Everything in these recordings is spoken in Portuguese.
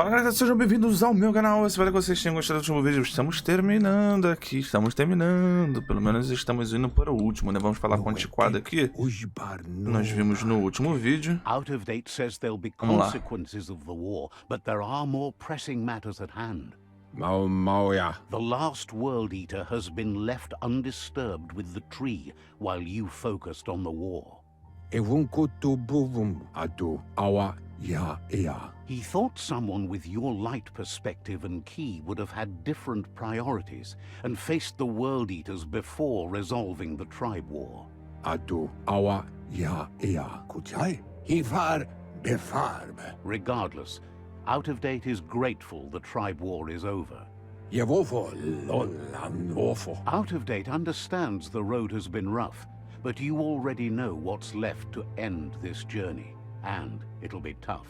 Fala galera, sejam bem-vindos ao meu canal. Espero que vocês tenham gostado do último vídeo. Estamos terminando aqui, pelo menos estamos indo para o último, né? Vamos falar com o antiquado aqui. Nós vimos no último vídeo. Out of date says there'll be Vamos lá. consequences of the war, but there are more pressing matters at hand. Mauia. The last World Eater has been left undisturbed with the tree while you focused on the war. Evunkutu buvum adu awa ya ea. He thought someone with your light perspective and key would have had different priorities and faced the World Eaters before resolving the tribe war. Adu awa ya ea. Kutai? Hifar befarb. Regardless, Out of Date is grateful the tribe war is over. Yevofo lolanofo. Out of Date understands the road has been rough, but you already know what's left to end this journey, and it'll be tough.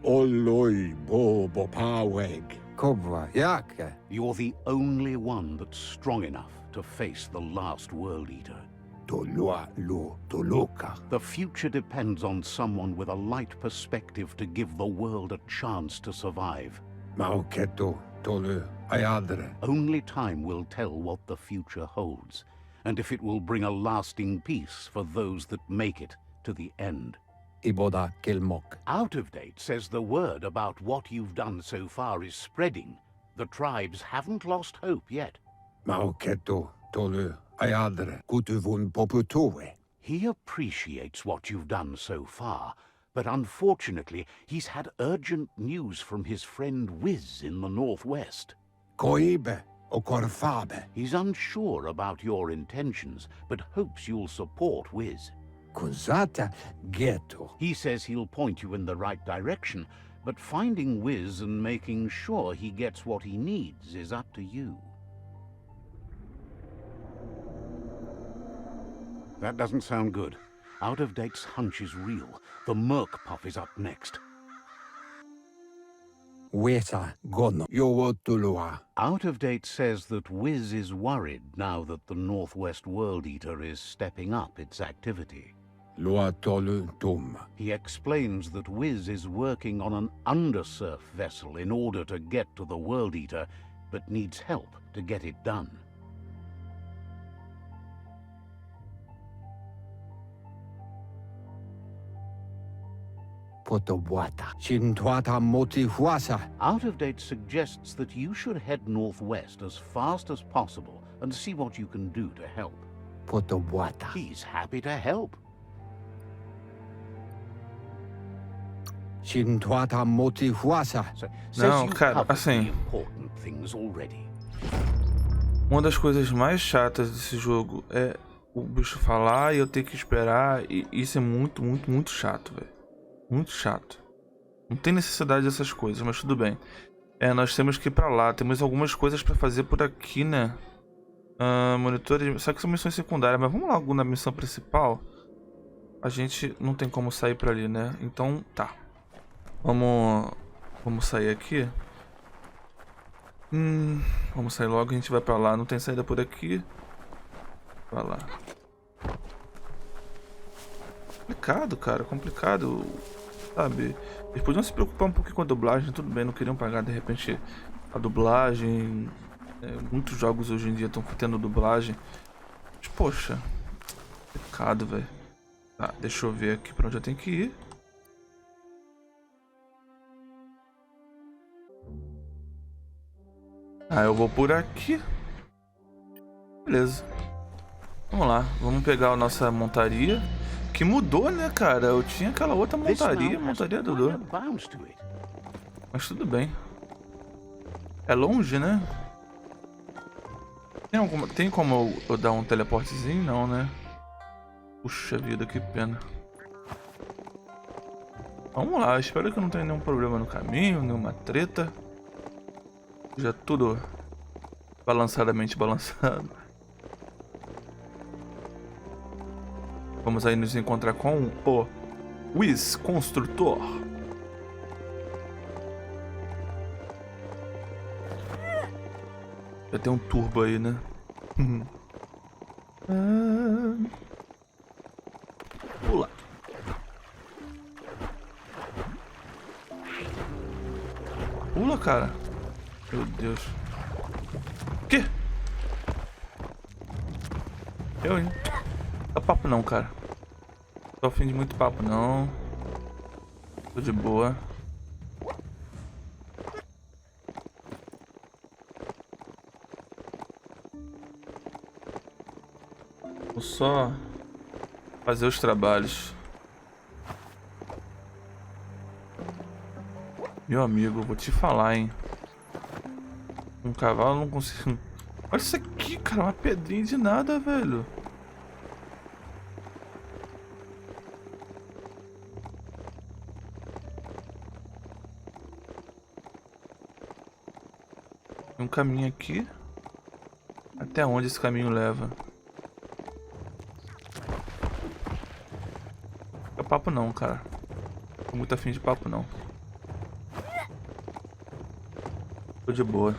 Oloi bobo paweg. Kobwa yake. You're the only one that's strong enough to face the last World Eater. Tolua lo toloka. The future depends on someone with a light perspective to give the world a chance to survive. Mauketo tolu ayadre. Only time will tell what the future holds, and if it will bring a lasting peace for those that make it to the end. Iboda kilmok. Out of Date says the word about what you've done so far is spreading. The tribes haven't lost hope yet. Mauketo tolu ayadre. Kutuvun poputue. He appreciates what you've done so far, but unfortunately he's had urgent news from his friend Wiz in the northwest. Koibe o korfabe. He's unsure about your intentions, but hopes you'll support Wiz. Kuzata ghetto. He says he'll point you in the right direction, but finding Wiz and making sure he gets what he needs is up to you. That doesn't sound good. Out of Date's hunch is real. The Merc Puff is up next. Weta gono. Yowotulua. Out of Date says that Wiz is worried now that the Northwest World Eater is stepping up its activity. Lua tolu tum. He explains that Wiz is working on an undersurf vessel in order to get to the World Eater, but needs help to get it done. Potobwata. Shintwata motihuasa. Out of Date suggests that you should head northwest as fast as possible and see what you can do to help. Potobwata. He's happy to help. Shintwata motihuasa. Says Não, you've cara, covered assim, the important things already. uma das coisas mais chatas desse jogo é o bicho falar e eu ter que esperar, e isso é muito chato, velho. Muito chato. Não tem necessidade dessas coisas, mas tudo bem. Nós temos que ir pra lá. Temos algumas coisas pra fazer por aqui, né? Monitores... Só que são missões secundárias. Mas vamos logo na missão principal. A gente não tem como sair pra ali, né? Então, tá. Vamos sair aqui. Vamos sair logo. A gente vai pra lá. Não tem saída por aqui. Pra lá. Complicado, cara. Complicado. Sabe? Eles podiam se preocupar um pouquinho com a dublagem. Tudo bem, não queriam pagar de repente a dublagem. Muitos jogos hoje em dia estão tendo dublagem. Mas, poxa. Complicado, velho. Tá, deixa eu ver aqui pra onde eu tenho que ir. Eu vou por aqui. Beleza. Vamos lá, vamos pegar a nossa montaria. Que mudou, né, cara? Eu tinha aquela outra montaria Dodô. Mas tudo bem. É longe, né? Tem como eu dar um teleportezinho? Não, né? Puxa vida, que pena. Vamos lá, espero que não tenha nenhum problema no caminho, nenhuma treta. Já tudo balançadamente balançado. Vamos aí nos encontrar com o Wiz Construtor. Já tem um turbo aí, né? Pula. pula, cara. Meu Deus. Que? Eu, hein? Não é papo não, cara. Tô afim de muito papo não. Tô de boa. Vou só fazer os trabalhos. Meu amigo, vou te falar, hein. Um cavalo não consigo. Olha isso aqui, cara. Uma pedrinha de nada, velho. Tem um caminho aqui. Até onde esse caminho leva? Não é papo não, cara. Tô muito afim de papo não. Tô de boa.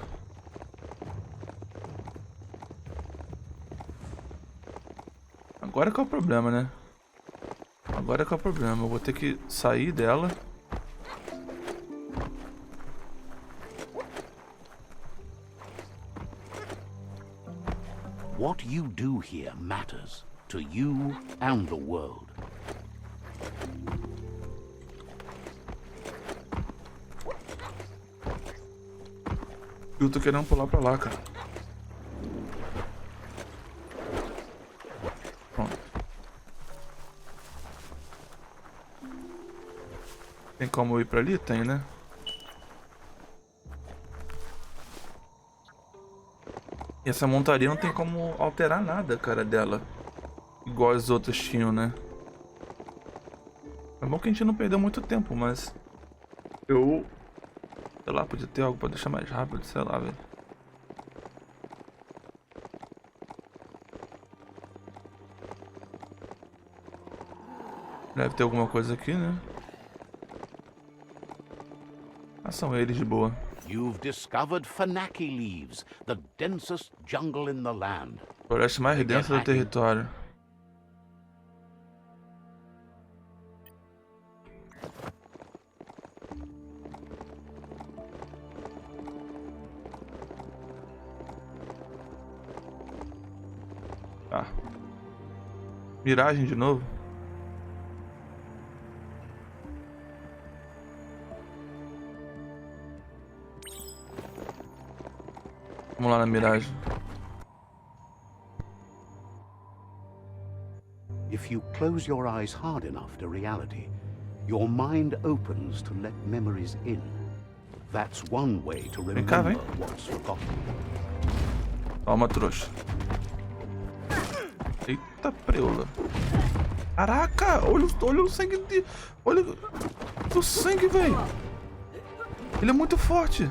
Agora que é o problema, né? Agora que é o problema. Eu vou ter que sair dela. What you do here matters to you and the world. Eu tô querendo pular pra lá, cara. Pronto. Tem como eu ir pra ali? Tem, né? E essa montaria não tem como alterar nada, cara, dela. Igual as outras tinham, né? É bom que a gente não perdeu muito tempo, mas... Eu... Sei lá, podia ter algo pra deixar mais rápido, sei lá, velho. Deve ter alguma coisa aqui, né? Ah, são eles de boa. You've discovered Fanaki leaves, the densest jungle in the land. Floresta mais densa do território. Tá. Miragem de novo. Vamos lá na miragem. If you close your eyes hard enough to reality, your mind opens to let memories in. That's one way to cá, remember vem. what's forgotten. Toma, trouxa. Eita preula. Caraca, olha o sangue de... Olha o sangue, velho. Ele é muito forte.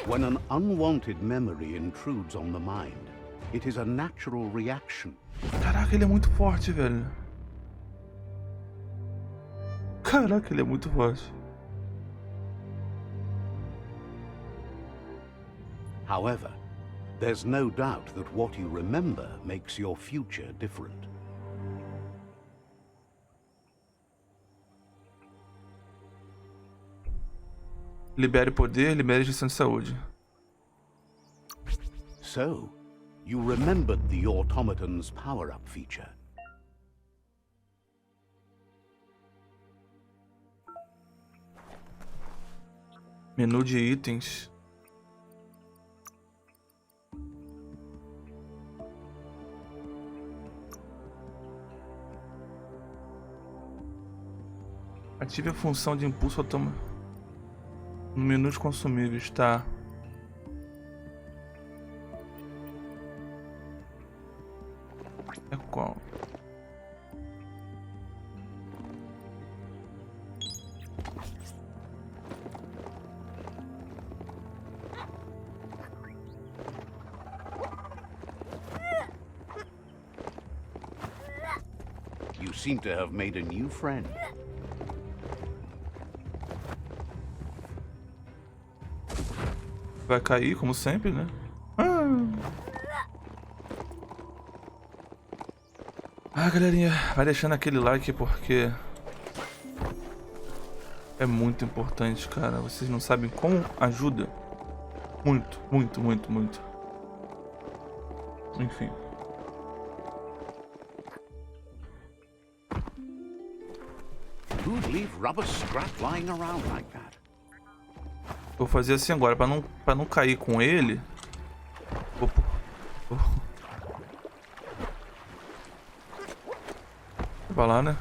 When an unwanted memory intrudes on the mind, it is a natural reaction. Caraca, ele é muito forte, velho. Caraca, ele é muito forte. However, there's no doubt that what you remember makes your future different. Libere poder, libere gestão de saúde. So, you remembered the automaton's power-up feature. Menu de itens. Ative a função de impulso automático. No menu de consumíveis, tá? É qual? You seem to have made a new friend. Vai cair, como sempre, né? Ah, galerinha, vai deixando aquele like porque É muito importante, cara. Vocês não sabem como ajuda. Muito, muito, muito, muito. Enfim. Who'd leave rubber scrap lying around like that? Vou fazer assim agora, pra não cair com ele. Vai lá, né?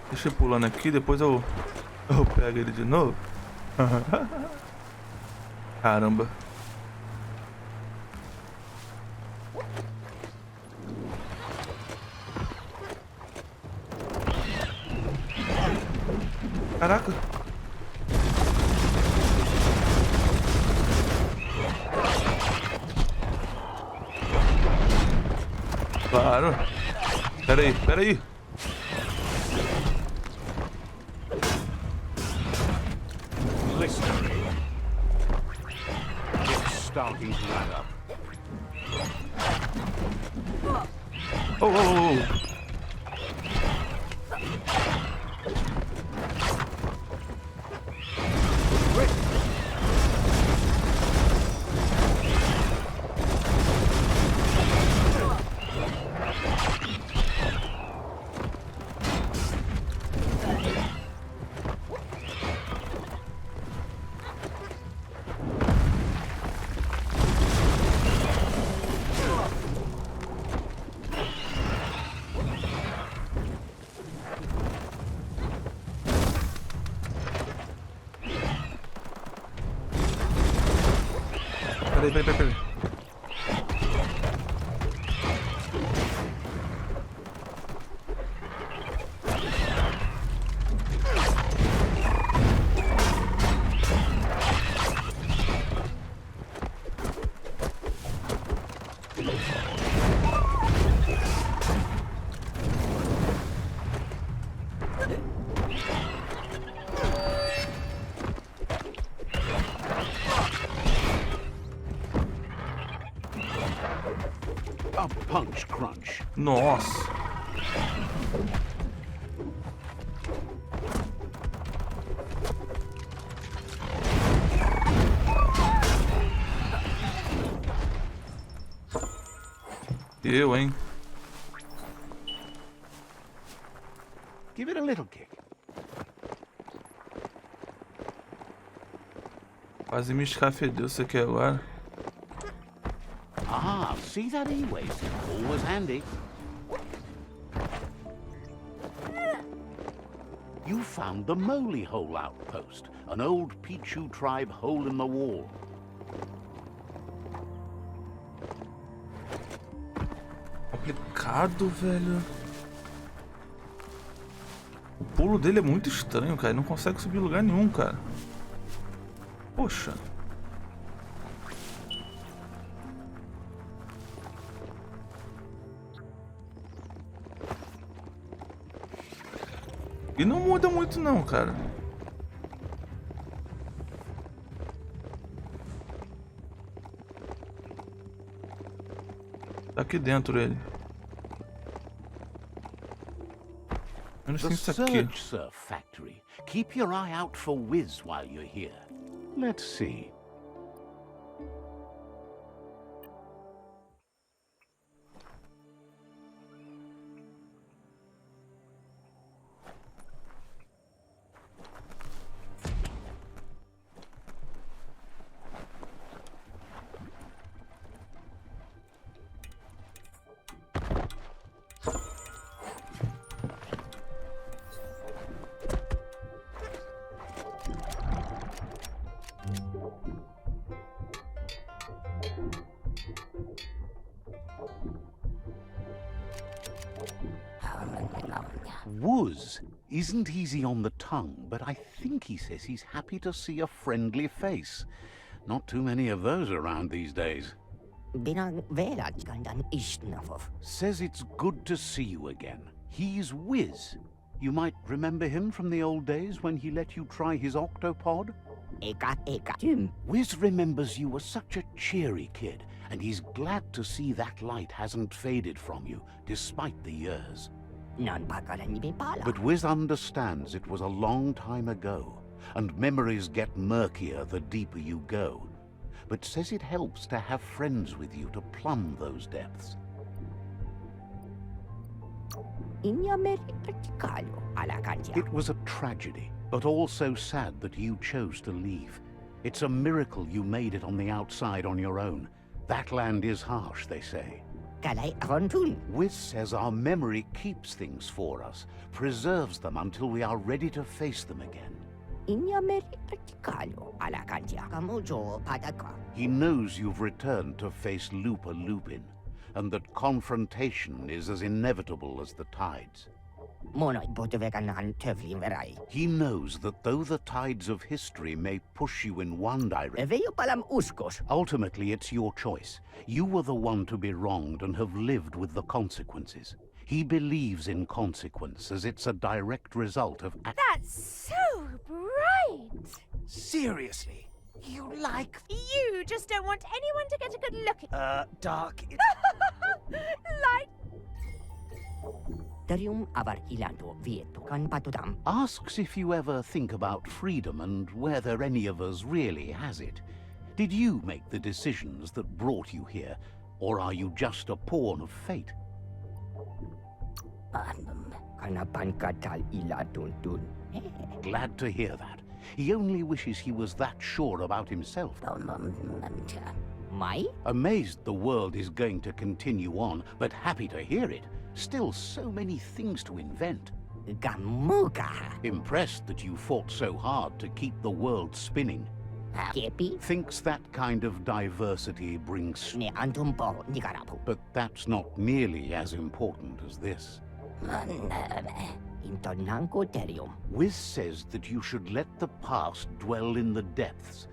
Deixa eu pulando aqui, depois eu pego ele de novo. Caramba. Caraca. Claro. Pera aí. Listening. It's starting to add up. Oh. Peraí. A punch crunch. Nossa. Hein? Give it a little kick. Quase me escafedeu isso aqui agora. Ah, see that e-waste? Always handy. You found the Moly Hole outpost, an old Bicho tribe hole in the wall. Complicado, velho. O pulo dele é muito estranho, cara. Ele não consegue subir em lugar nenhum, cara. Poxa. E não muda muito não, cara. Tá aqui dentro ele. Eu não sei The isso aqui. Surf Factory. Keep your eye out for Wiz while you're here. Let's see. Wuz isn't easy on the tongue, but I think he says he's happy to see a friendly face. Not too many of those around these days. Says it's good to see you again. He's Wiz. You might remember him from the old days when he let you try his octopod? Wiz remembers you were such a cheery kid, and he's glad to see that light hasn't faded from you, despite the years. But Wiz understands it was a long time ago, and memories get murkier the deeper you go, but says it helps to have friends with you to plumb those depths. It was a tragedy, but also sad that you chose to leave. It's a miracle you made it on the outside on your own. That land is harsh, they say. Wiz says our memory keeps things for us, preserves them until we are ready to face them again. He knows you've returned to face Lupa Lupin, and that confrontation is as inevitable as the tides. He knows that though the tides of history may push you in one direction, ultimately it's your choice. You were the one to be wronged and have lived with the consequences. He believes in consequence as it's a direct result of... That's so bright! Seriously? You like... You just don't want anyone to get a good look at dark... Light. Asks if you ever think about freedom and whether any of us really has it. Did you make the decisions that brought you here, or are you just a pawn of fate? Glad to hear that. He only wishes he was that sure about himself. Amazed the world is going to continue on, but happy to hear it. Still so many things to invent. Impressed that you fought so hard to keep the world spinning. Thinks that kind of diversity brings... But that's not nearly as important as this. Wiz says that you should let the past dwell in the depths.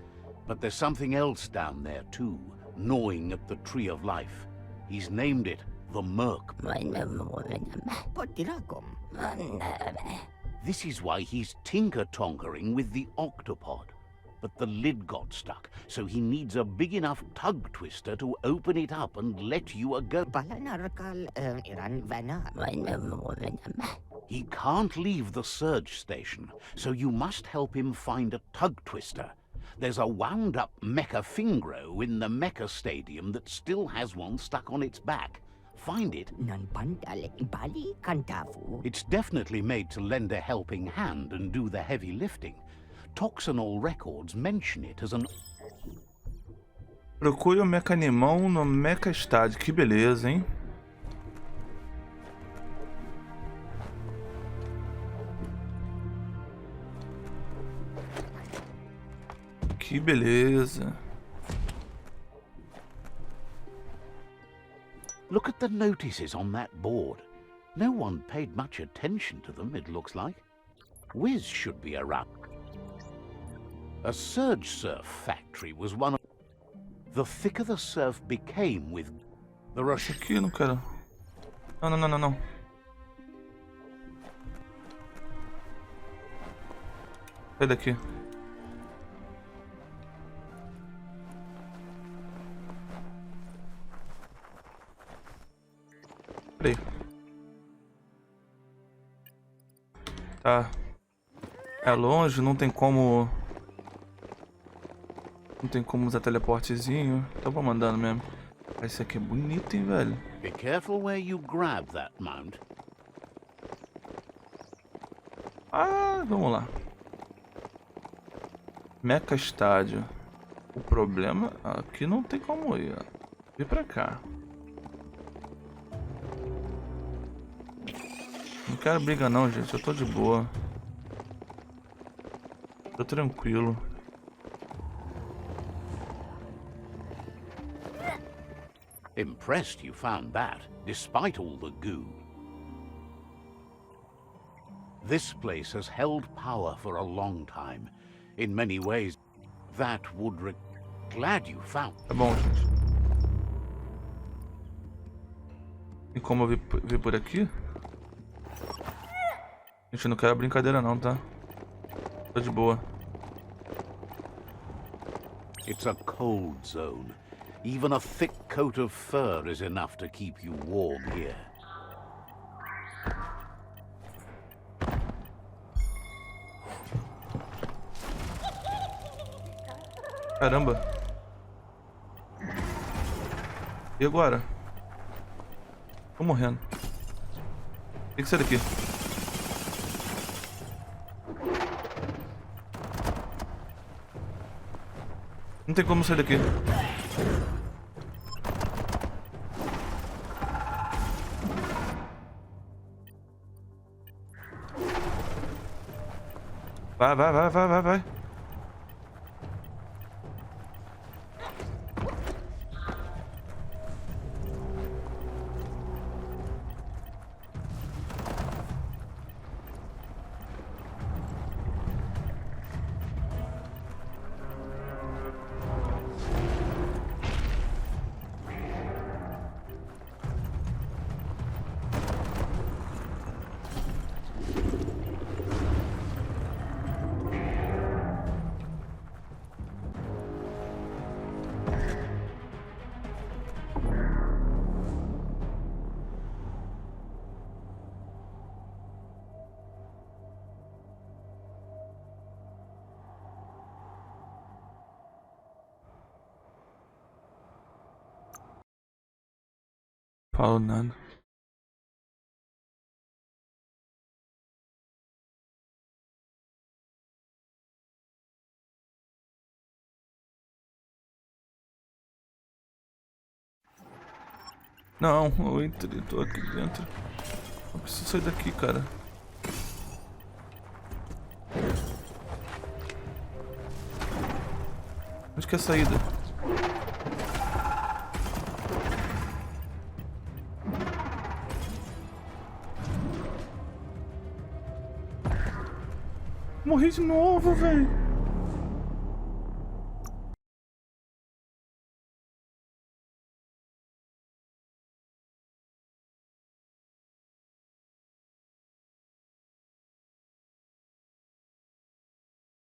But there's something else down there too, gnawing at the tree of life. He's named it the Merc. This is why he's tinker-tonkering with the octopod. But the lid got stuck, so he needs a big enough tug twister to open it up and let you a go. He can't leave the surge station, so you must help him find a tug twister. There's a wound-up mecha fingro in the mecha stadium that still has one stuck on its back. Find it. It's definitely made to lend a helping hand and do the heavy lifting. Toxanol records mention it as an... Procure o mecha animão no mecha estádio. Que beleza, hein? Que beleza. Look at the notices on that board. No one paid much attention to them, it looks like. Wiz should be around. A surge surf factory was one of... The thicker the surf became with... The Russian... Aqui eu não quero. Não, não, não, não, não. Sai daqui. Peraí. Tá. É longe, não tem como... Não tem como usar teleportezinho. Então vou mandando mesmo. Esse aqui é bonito, hein, velho. Be careful where you grab that mount. Ah, vamos lá. Mecha estádio. O problema... Aqui não tem como ir, ó. Vem pra cá. Não quero briga não, gente. Eu tô de boa. Tô tranquilo. Impressed you found that, despite all the goo. This place has held power for a long time. In many ways, that would... Glad you found... Tá bom, gente. Tem como eu vir por aqui? Gente, eu não quero brincadeira não, tá? Tô de boa. It's a cold zone. Even a thick coat of fur is enough to keep you warm here. Caramba. E agora? Tô morrendo. Tem que sair daqui. Não tem como sair daqui. Vai, vai, vai, vai, vai, vai. Falo nada. Não, eu entrei, tô aqui dentro. Eu preciso sair daqui, cara. Onde que é a saída? Morri de novo, velho.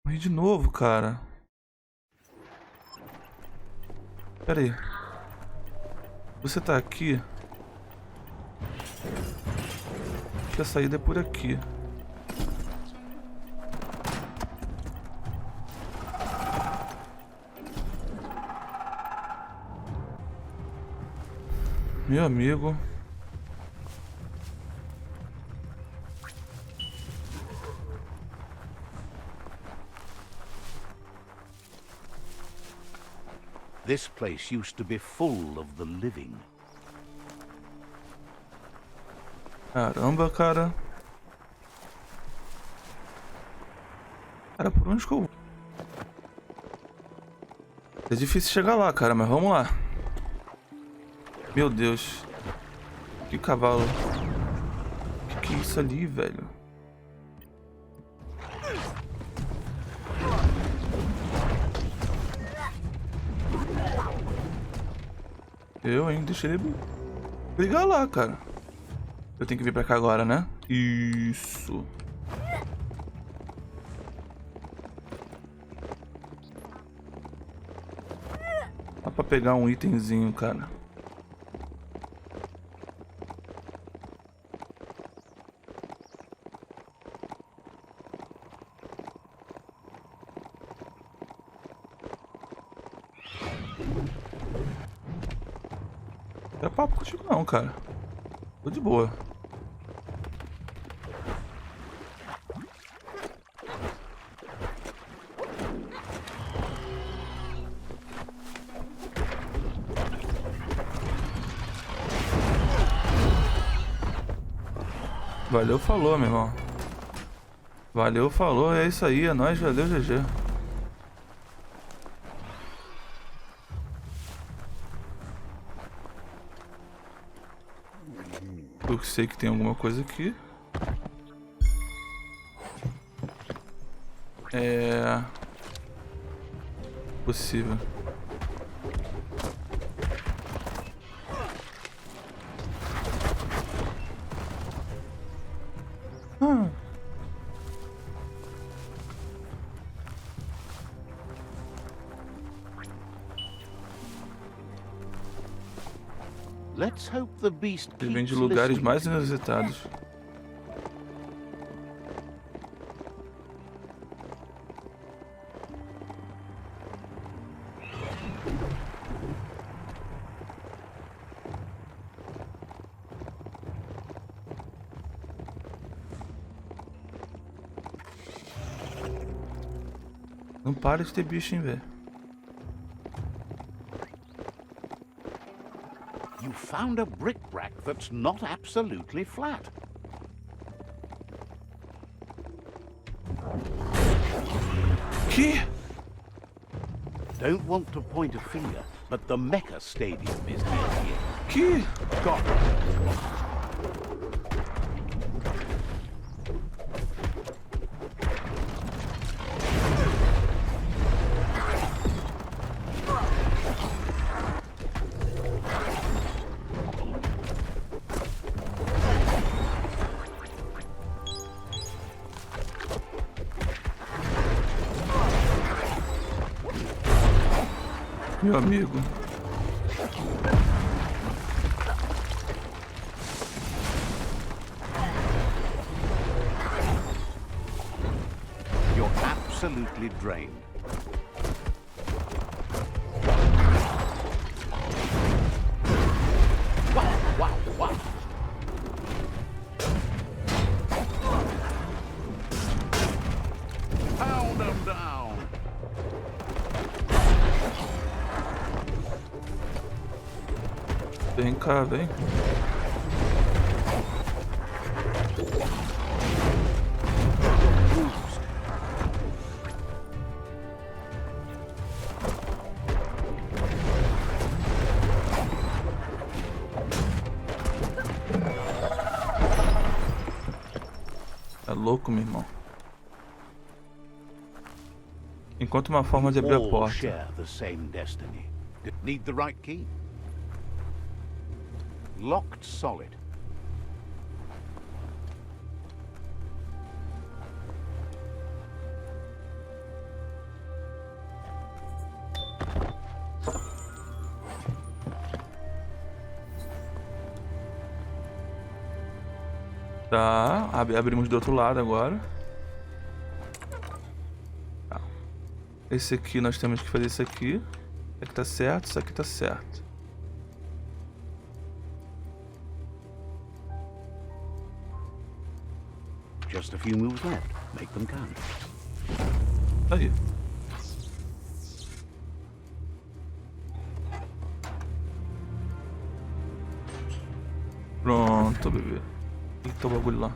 Morri de novo, cara. Pera aí. Você tá aqui? Acho que a saída é por aqui. Meu amigo. This place used to be full of the living. Caramba, cara. Cara, por onde que eu vou? É difícil chegar lá, cara, mas vamos lá. Meu Deus. Que cavalo. Que é isso ali, velho? Eu, hein? Deixa ele brigar lá, cara. Eu tenho que vir pra cá agora, né? Isso. Dá pra pegar um itemzinho, cara. Não é papo contigo não, cara. Tô de boa. Valeu, falou, meu irmão. Valeu, falou. É isso aí, é nóis, valeu, GG. Eu sei que tem alguma coisa aqui. É... possível. Let's hope the beast Ele vem de keeps lugares listening mais to you. inusitados. Não para de ter bicho, hein, velho. You found a bric-brac that's not absolutely flat. Que? Don't want to point a finger, but the Mecca Stadium is near here. Que? Got it. Meu amigo. You're absolutely drained. Wow, wow, wow. Pound them down. Vem cá, vem. É louco, meu irmão. Encontre uma forma de abrir a All porta. share the same destiny. Need the right key. Locked solid. Tá, abrimos do outro lado agora. Tá. Esse aqui nós temos que fazer isso aqui. Isso aqui tá certo, isso aqui tá certo. Just a few moves left. Make them count. Aí. Pronto, bebê. Eita, o bagulho lá.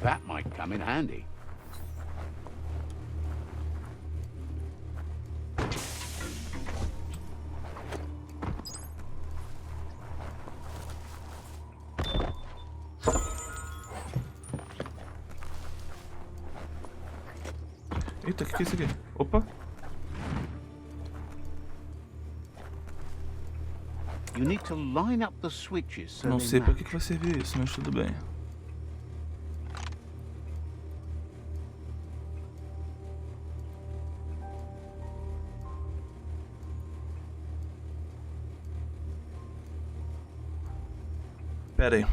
That might come in handy. Eita, o que é isso aqui? Opa. You need to line up the switches so Não they sei pra match. que vai servir isso, mas tudo bem. Pera aí.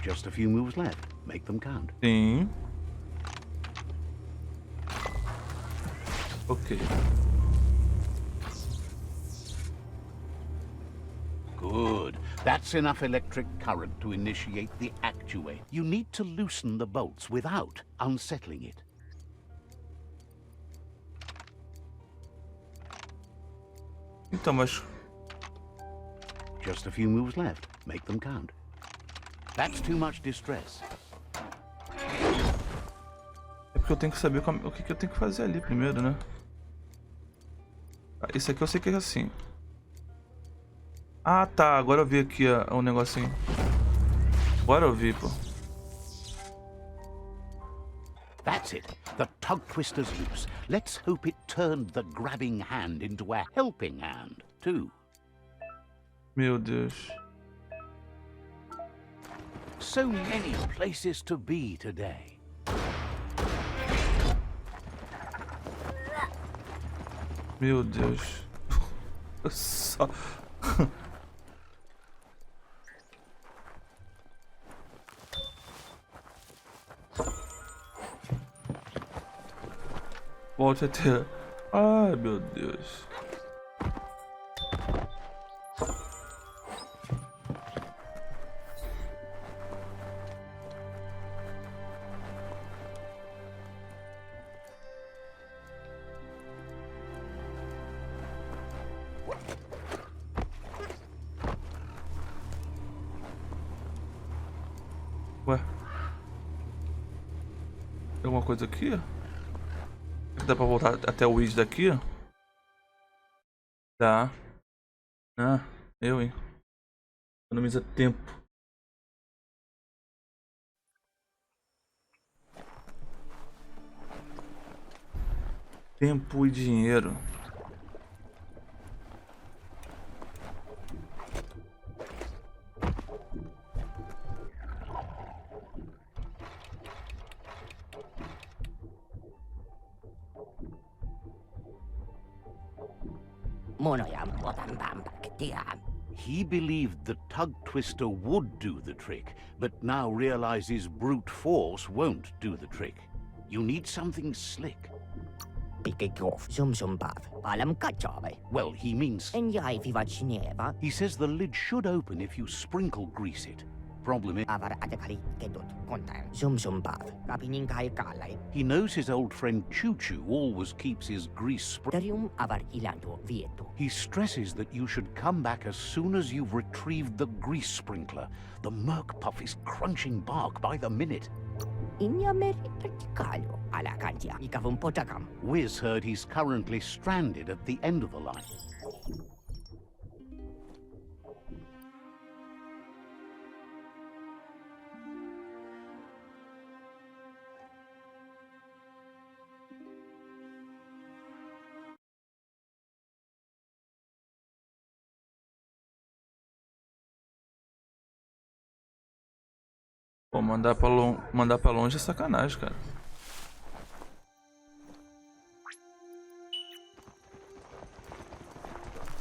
Just a few moves left. Make them count. Sim. Ok. Good. That's enough electric current to initiate the actuator. You need to loosen the bolts without unsettling it. Então, mas... Just a few moves left. Make them count. That's too much distress. É porque eu tenho que saber o que eu tenho que fazer ali primeiro, né? Ah, isso aqui eu sei que é assim. Ah, tá. Agora eu vi aqui o negocinho. Agora eu vi, pô. That's it. The tug twister's loose. Let's hope it turned the grabbing hand into a helping hand, too. Meu Deus. So many places to be today. Meu Deus. Só... Volte a ter... Ai, meu Deus. Ué. Tem alguma coisa aqui? Dá pra voltar até o Wiz daqui? Dá. Ah, hein? Economiza tempo. Tempo e dinheiro. He believed the tug twister would do the trick, but now realizes brute force won't do the trick. You need something slick. Well, he means... He says the lid should open if you sprinkle grease it. Problem is... He knows his old friend Choo-Choo always keeps his grease He stresses that you should come back as soon as you've retrieved the grease sprinkler. The Merc Puff is crunching bark by the minute. Wiz heard he's currently stranded at the end of the line. Pô, mandar pra longe é sacanagem, cara.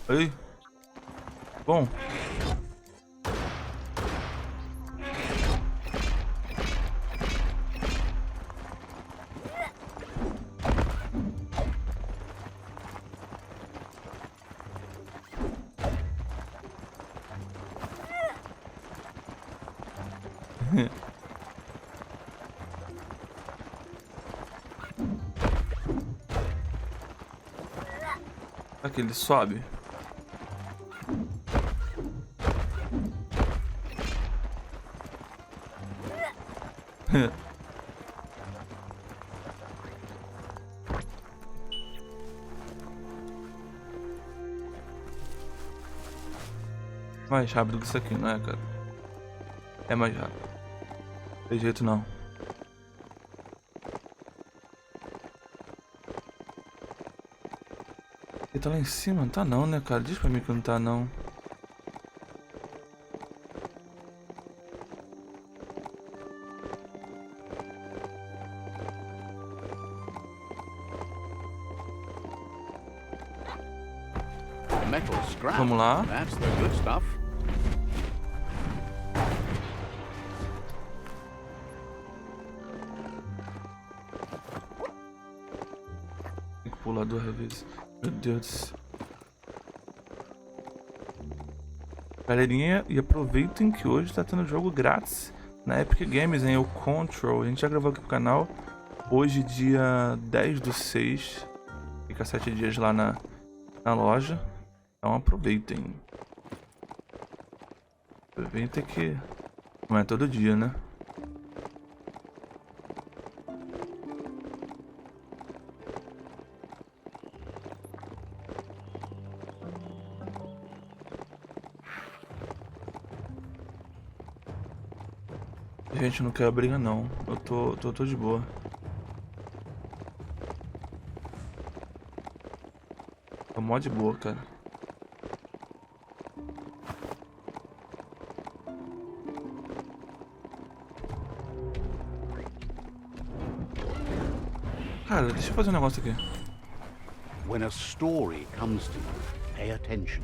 Aí. Bom. Aqui ele sobe. Mais rápido que isso aqui, não é, cara? É mais rápido. Não tem jeito não. Ele tá lá em cima? Não tá não, né, cara? Diz pra mim que não tá não. Metal scrap. Vamos lá. That's the good stuff. Tem que pular 2 vezes. Meu Deus do céu. Galerinha, e aproveitem que hoje tá tendo jogo grátis na Epic Games, hein? O Control. A gente já gravou aqui pro canal. Hoje, dia 10/6. Fica 7 dias lá na loja. Então aproveitem. Aproveitem que não é todo dia, né? Gente, não quero briga não. Eu tô de boa. Tô mó de boa, cara. Cara, deixa eu fazer um negócio aqui. When a story comes to you, pay attention.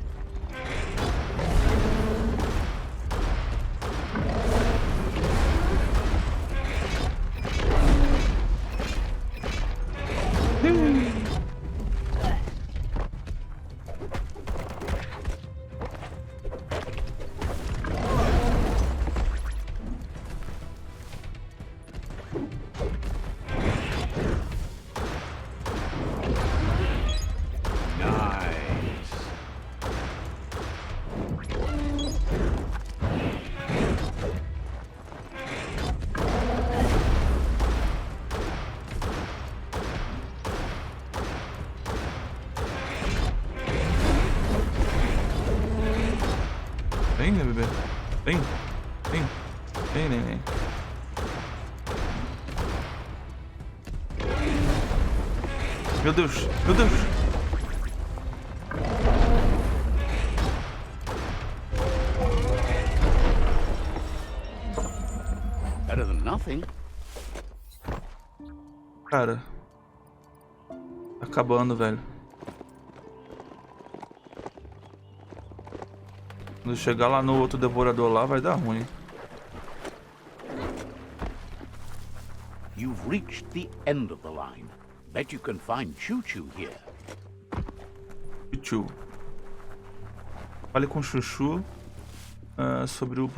Vem, meu bebê. Vem. Vem. Vem, neném. Meu Deus. Meu Deus. Better than nothing. Cara. Tá acabando, velho. Quando chegar lá no outro devorador lá, vai dar ruim. You've reached the end of the line. Bet you can find Choo-Choo here. Bicho. Fale com o Chuchu sobre o...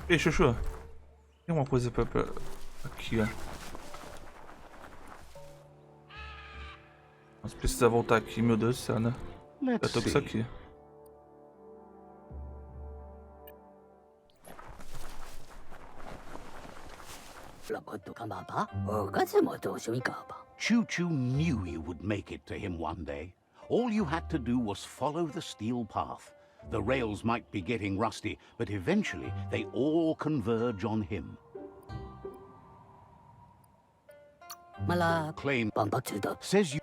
Ei, Chuchu. Tem uma coisa pra... Aqui, ó. Mas precisa voltar aqui, meu Deus do céu, né? Eu tô com isso aqui. Choo-Choo knew you would make it to him one day. All you had to do was follow the steel path. The rails might be getting rusty, but eventually they all converge on him. Claim says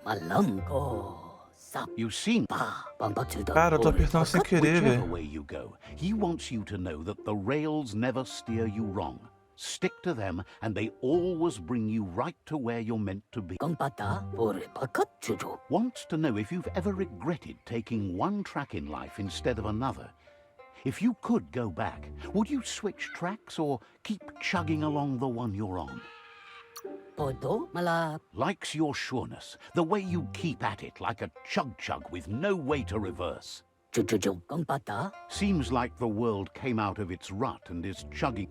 you've seen. Cara, eu tô apertando sem querer, Whichever velho. way you go, he wants you to know that the rails never steer you wrong. Stick to them, and they always bring you right to where you're meant to be. Wants to know if you've ever regretted taking one track in life instead of another. If you could go back, would you switch tracks or keep chugging along the one you're on? Likes your sureness, the way you keep at it like a chug-chug with no way to reverse. Seems like the world came out of its rut and is chugging.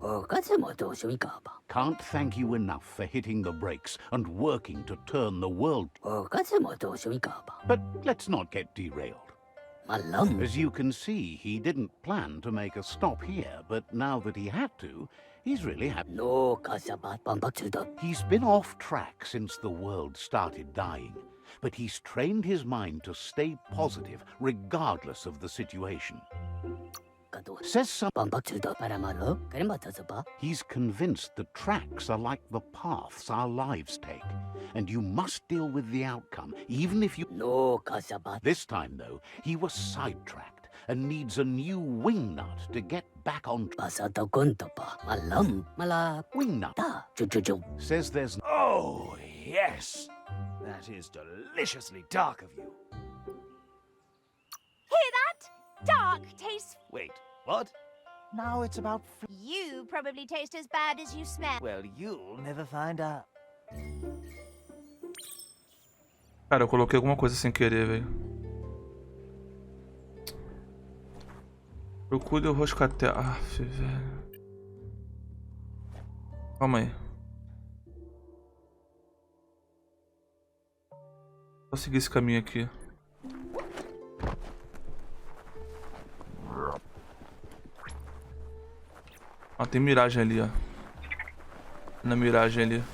Can't thank you enough for hitting the brakes and working to turn the world. But let's not get derailed. As you can see, he didn't plan to make a stop here, but now that he had to, he's really happy. He's been off track since the world started dying, but he's trained his mind to stay positive regardless of the situation. Says he's convinced the tracks are like the paths our lives take, and you must deal with the outcome, even if you... This time, though, he was sidetracked and needs a new wing nut to get back on track. Wing nut. Says there's... Oh, yes. That is deliciously dark of you. Hear that? Dark tastes... Wait, what? Now it's about... You probably taste as bad as you smell. Well, you'll never find out. Cara, eu coloquei alguma coisa sem querer, velho. Procure o roscatel. Aff, velho. Calma aí. Vou seguir esse caminho aqui. Ó, tem miragem ali, ó. Na miragem ali.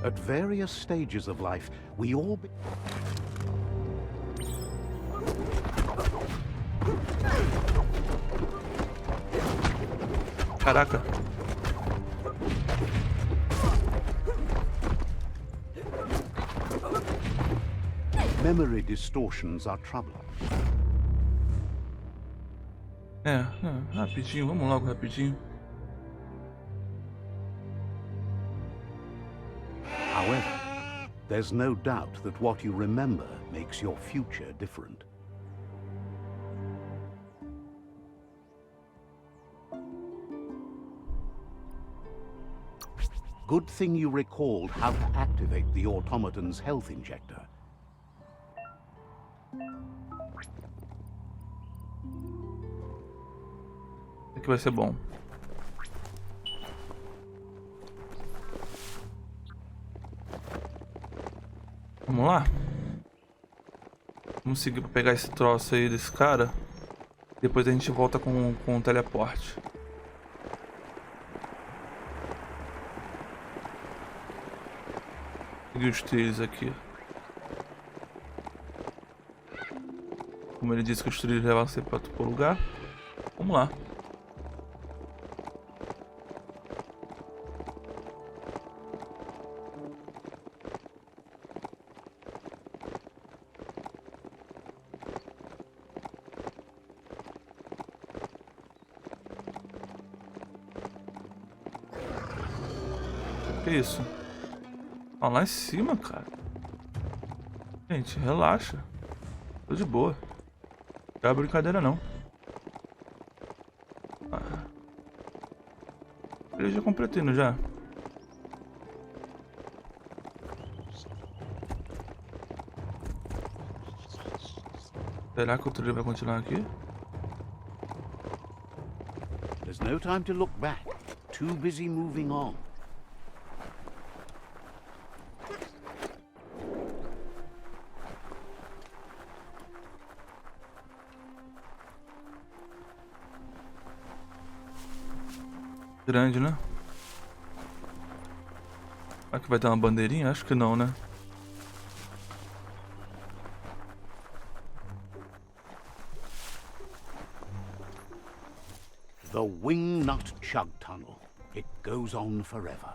At various stages of life, we all... Caraca. Memory distortions are troubling. Rapidinho, vamos logo rapidinho. However, there's no doubt that what you remember makes your future different. Good thing you recalled how to activate the automaton's health injector. Aqui vai ser bom. Vamos lá. Vamos seguir pra pegar esse troço aí desse cara. Depois a gente volta com o teleporte. Seguir os trilhos aqui. Como ele disse que os trilhos levam você para outro lugar. Vamos lá. Que isso? Ah, lá em cima, cara. Gente, relaxa. Tô de boa. Não é brincadeira, não. Ah. Eu já completei, não já? Será que o trilho vai continuar aqui? There's no time to look back. Too busy moving on. Grande, né? Será que vai ter uma bandeirinha? Acho que não, né? The Wingnut Chug Tunnel. It goes on forever.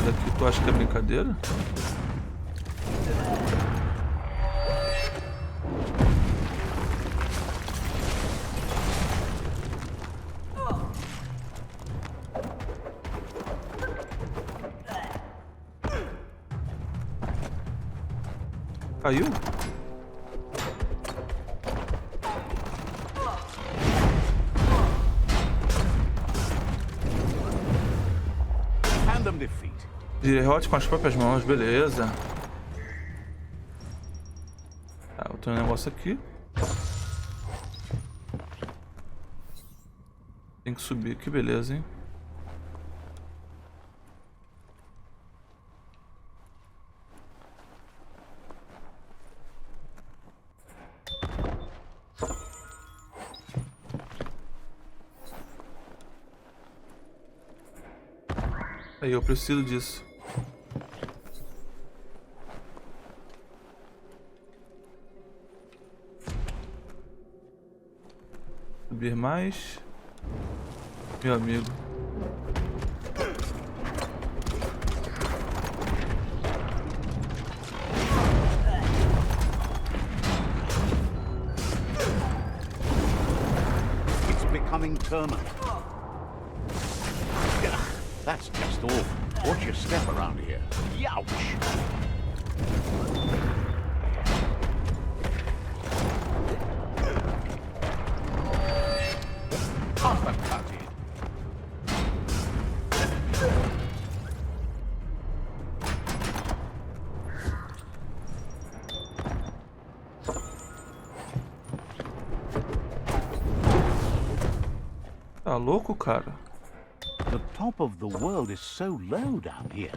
Daqui tu acha que é brincadeira? Caiu? Hand them defeat. Derrote com as próprias mãos, beleza. Tá, eu tenho um negócio aqui. Tem que subir aqui, beleza, hein? Aí, eu preciso disso. Subir mais. Meu amigo. It's becoming permanent. That's just awful. Watch your step around here. Youch! Uppercutted. Tá louco, cara? The top of the world is so low down here.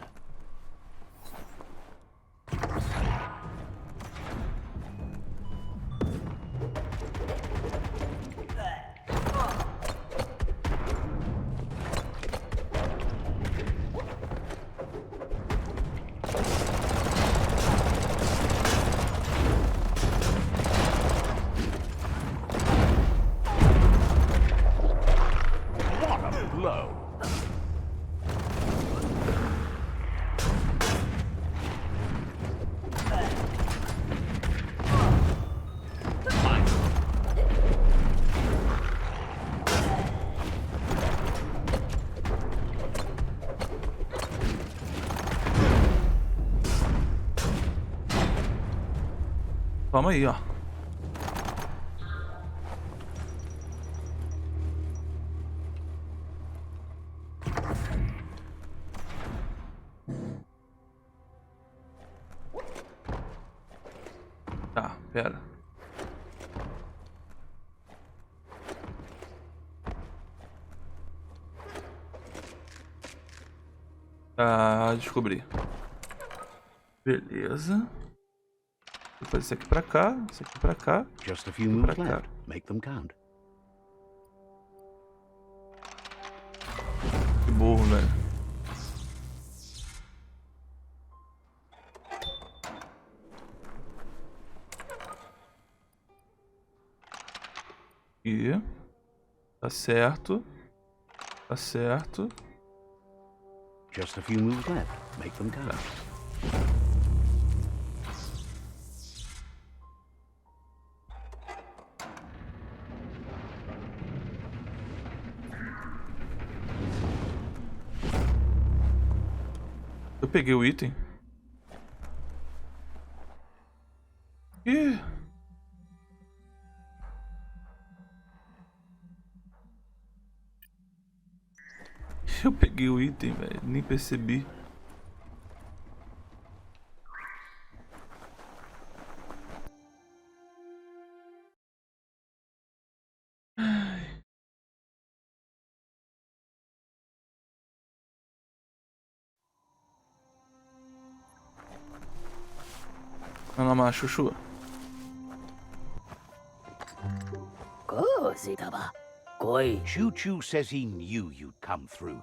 What a blow! Calma aí, ó. Tá, pera. Tá, descobri. Beleza. Depois isso aqui pra cá, isso aqui pra cá. Just a few Pra moves cá. left. Make them count. Que burro, velho. E tá certo. Tá certo. Just a few moves left. Make them count. Eu peguei o item. Ih. Eu peguei o item, velho. Nem percebi. Ai. Vai lá, chuchu. Choo Choo says he knew you'd come through.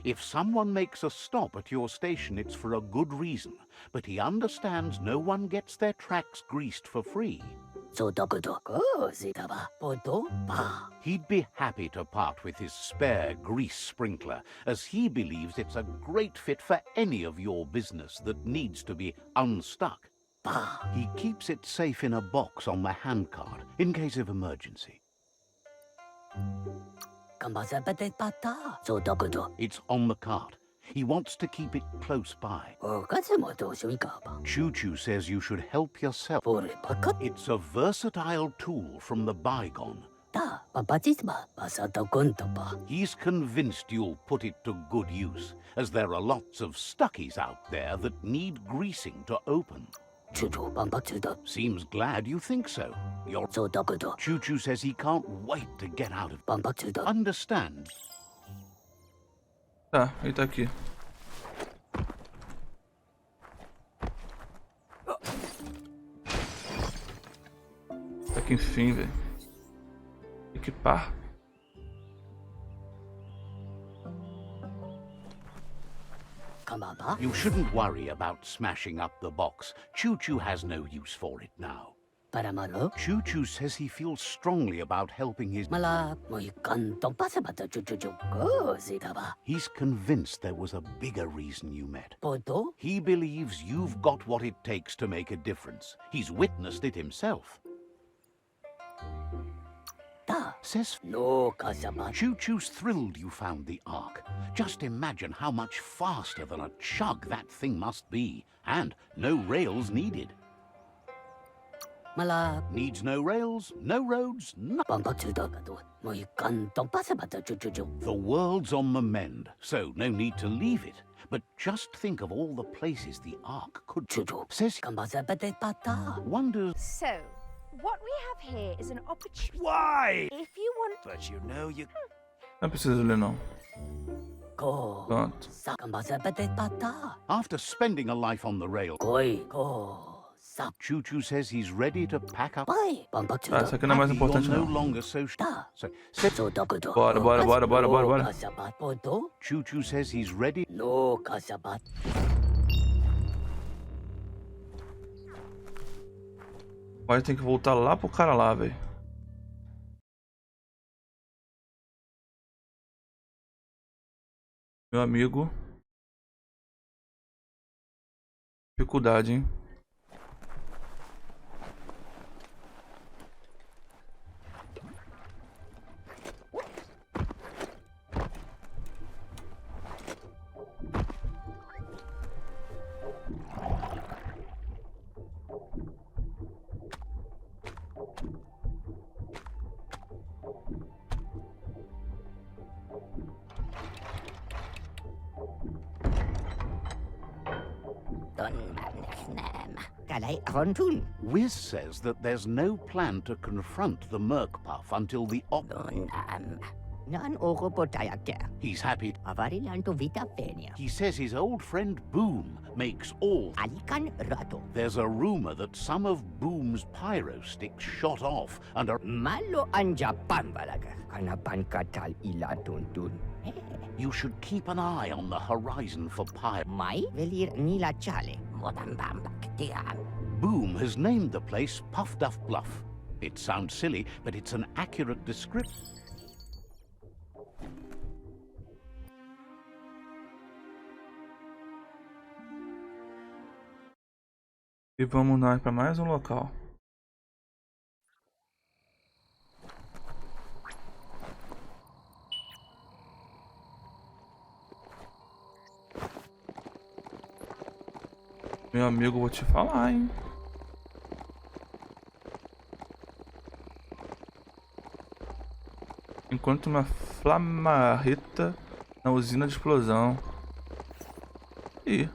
If someone makes a stop at your station, it's for a good reason. But he understands no one gets their tracks greased for free. He'd be happy to part with his spare grease sprinkler, as he believes it's a great fit for any of your business that needs to be unstuck. He keeps it safe in a box on the handcart, in case of emergency. It's on the cart. He wants to keep it close by. Choo Choo says you should help yourself. It's a versatile tool from the bygone. He's convinced you'll put it to good use, as there are lots of stuckies out there that need greasing to open. Seems glad you think so. Choo Choo says he can't wait to get out of it. Understand? Tá, ele tá aqui. Tá aqui, enfim, velho. Equipar. You shouldn't worry about smashing up the box. Choo Choo has no use for it now. Choo Choo says he feels strongly about helping his... He's convinced there was a bigger reason you met. He believes you've got what it takes to make a difference. He's witnessed it himself. Says Choo Choo's thrilled you found the Ark. Just imagine how much faster than a chug that thing must be. And no rails needed. Needs no rails, no roads, no... The world's on the mend, so no need to leave it. But just think of all the places the Ark could... Says... Wonders... So, what we have here is an opportunity. Why? If you want... But you know you... Não precisa ler, não. Pronto. After spending a life on the rail... Choo Choo says he's ready to pack up... Tá, isso aqui não é mais importante, no não. longer so... Bora. Choo Choo says he's ready... Agora tem que voltar lá pro cara lá, velho. Meu amigo. Dificuldade, hein? Wiz says that there's no plan to confront the Merc Puff until the He's happy. He says his old friend Boom makes all. There's a rumor that some of Boom's pyro sticks shot off and are. You should keep an eye on the horizon for pyro. Boom has named the place Puff Duff Bluff. It sounds silly, but it's an accurate description. E vamos nós para mais um local. Meu amigo, vou te falar, hein? Enquanto uma flamarreta na usina de explosão. Ih.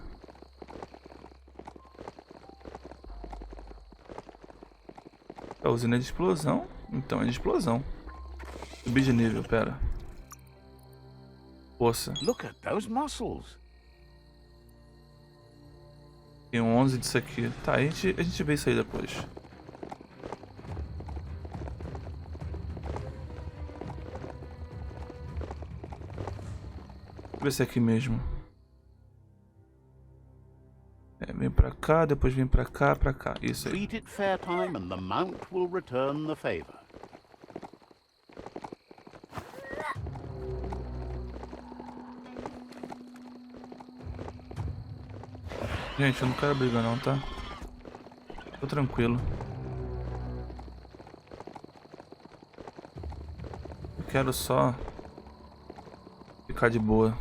A usina de explosão? Então é de explosão. Subir de nível, pera. Poça. Look at those muscles. Tem 11 disso aqui. Tá, a gente vê isso aí depois. Deixa eu ver se é aqui mesmo. Vem pra cá, depois vem pra cá, pra cá. Isso aí. Treat it fair time and the mount will return the favor. Gente, eu não quero brigar não, tá? Tô tranquilo. Eu quero só ficar de boa.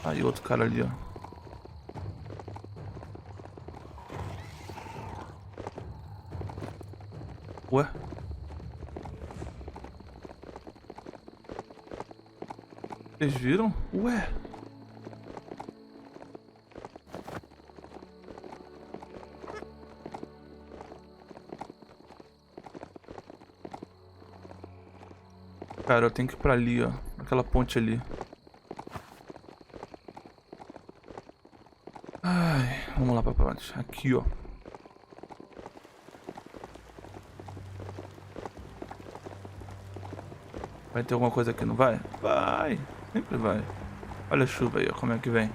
Aí outro cara ali, ó. Ué? Vocês viram? Ué? Cara, eu tenho que ir pra ali, ó. Aquela ponte ali. Ai, vamos lá pra ponte. Aqui, ó. Vai ter alguma coisa aqui, não vai? Vai! Sempre vai. Olha a chuva aí, ó, como é que vem.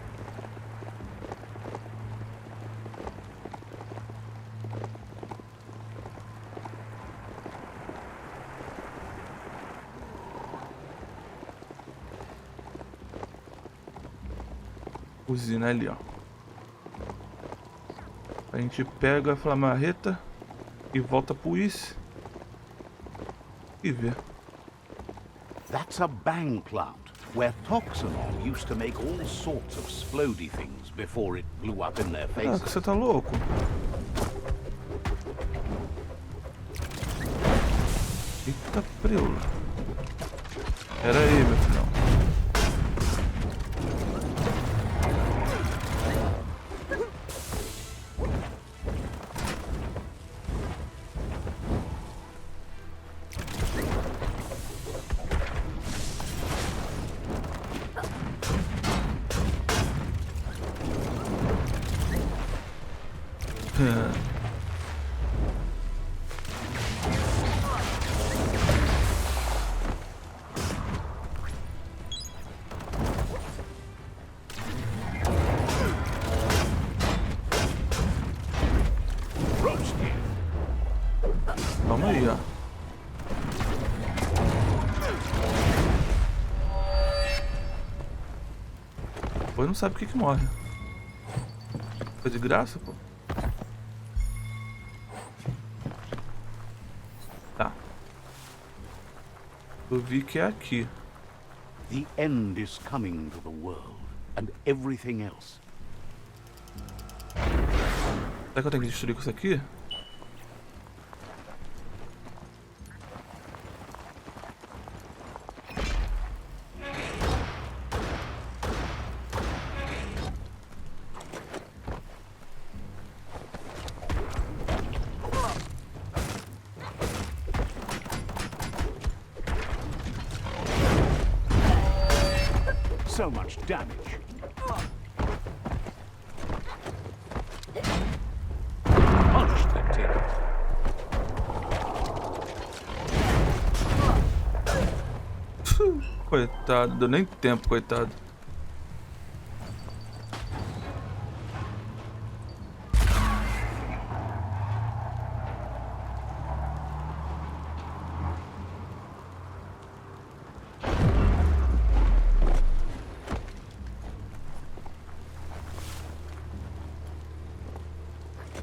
Usina ali, ó. A gente pega a flamarreta e volta pro Is e vê. That's a bang plant, where Toxanol used to make all sorts of splody things before it blew up in their faces. Você tá louco? Eita preula. Pera aí, meu filhão. Vamos aí, ó. Depois não sabe o que que morre. Foi de graça, pô. Tá. Eu vi que é aqui. The end is coming to the world, and everything else. Será que eu tenho que destruir com isso aqui? so much damage. Punch the ticket. Coitado, deu nem tempo, coitado.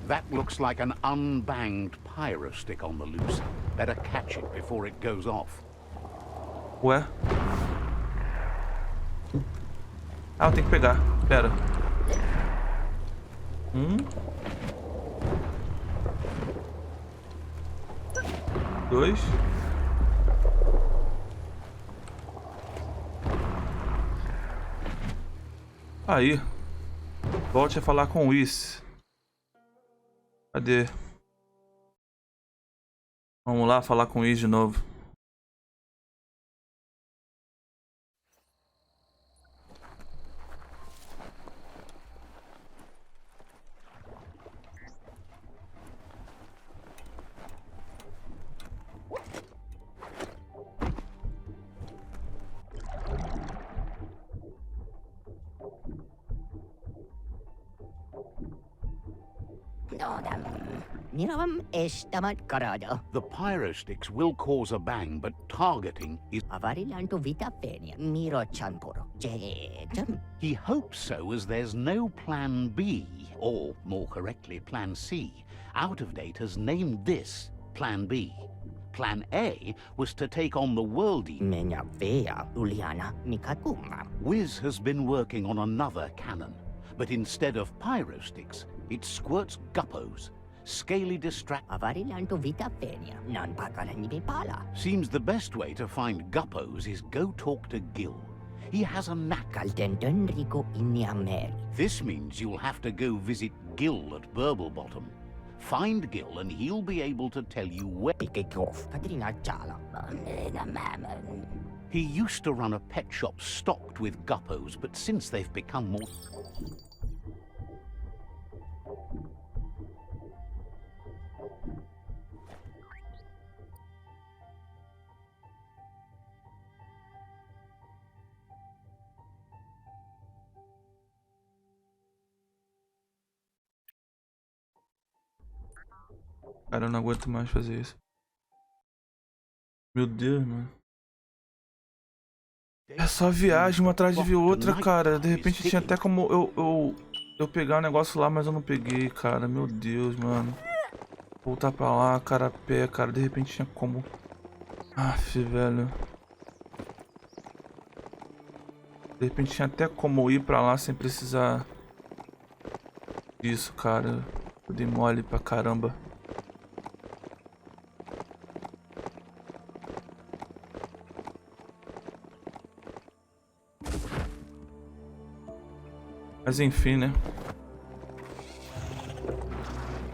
That looks like an unbanged pyro stick on the loose. Better catch it before it goes off. Ué? Ah, eu tenho que pegar. Pera. 2. Aí. Volte a falar com o Whis. Cadê? Vamos lá falar com o Whis de novo. The pyro sticks will cause a bang, but targeting is... He hopes so, as there's no plan B, or more correctly, plan C. Out of Date has named this plan B. Plan A was to take on the worldie. Wiz has been working on another cannon, but instead of pyro sticks, it squirts guppos. Scaly distract. Seems the best way to find guppos is go talk to Gil. He has a knack. This means you'll have to go visit Gil at Burblebottom. Find Gil and he'll be able to tell you where. He used to run a pet shop stocked with guppos, but since they've become more... Cara, eu não aguento mais fazer isso. Meu Deus, mano. É só viagem uma atrás de outra, cara. De repente tinha até como eu pegar o negócio lá, mas eu não peguei, cara. Meu Deus, mano. Voltar pra lá, cara, a pé, cara. De repente tinha como... Aff, velho. De repente tinha até como ir pra lá sem precisar disso, cara. Eu dei mole pra caramba. Mas enfim, né?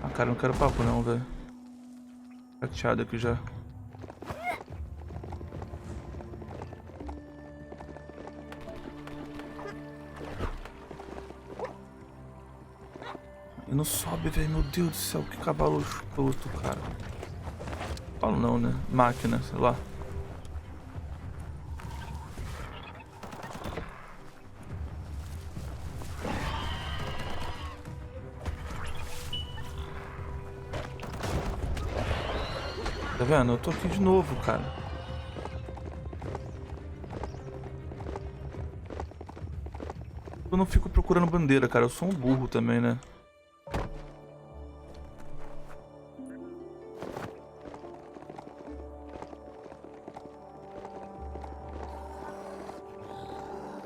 Ah, cara, não quero papo não, velho. Chateado aqui já. E não sobe, velho. Meu Deus do céu, que cavalo escroto, cara. Falo não, né? Máquina, sei lá. Tá vendo? Eu tô aqui de novo, cara. Eu não fico procurando bandeira, cara. Eu sou um burro também, né?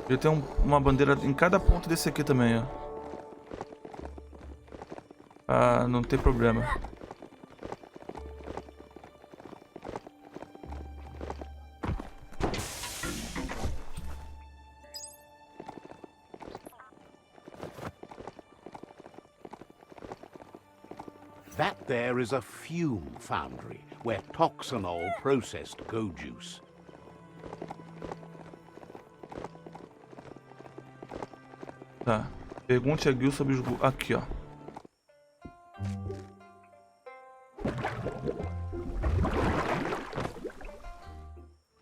Eu tenho uma bandeira em cada ponto desse aqui também, ó. Ah, não tem problema. That there is a fume foundry, where toxanol processed go juice. Tá. Pergunte a Gil sobre os... Aqui, ó.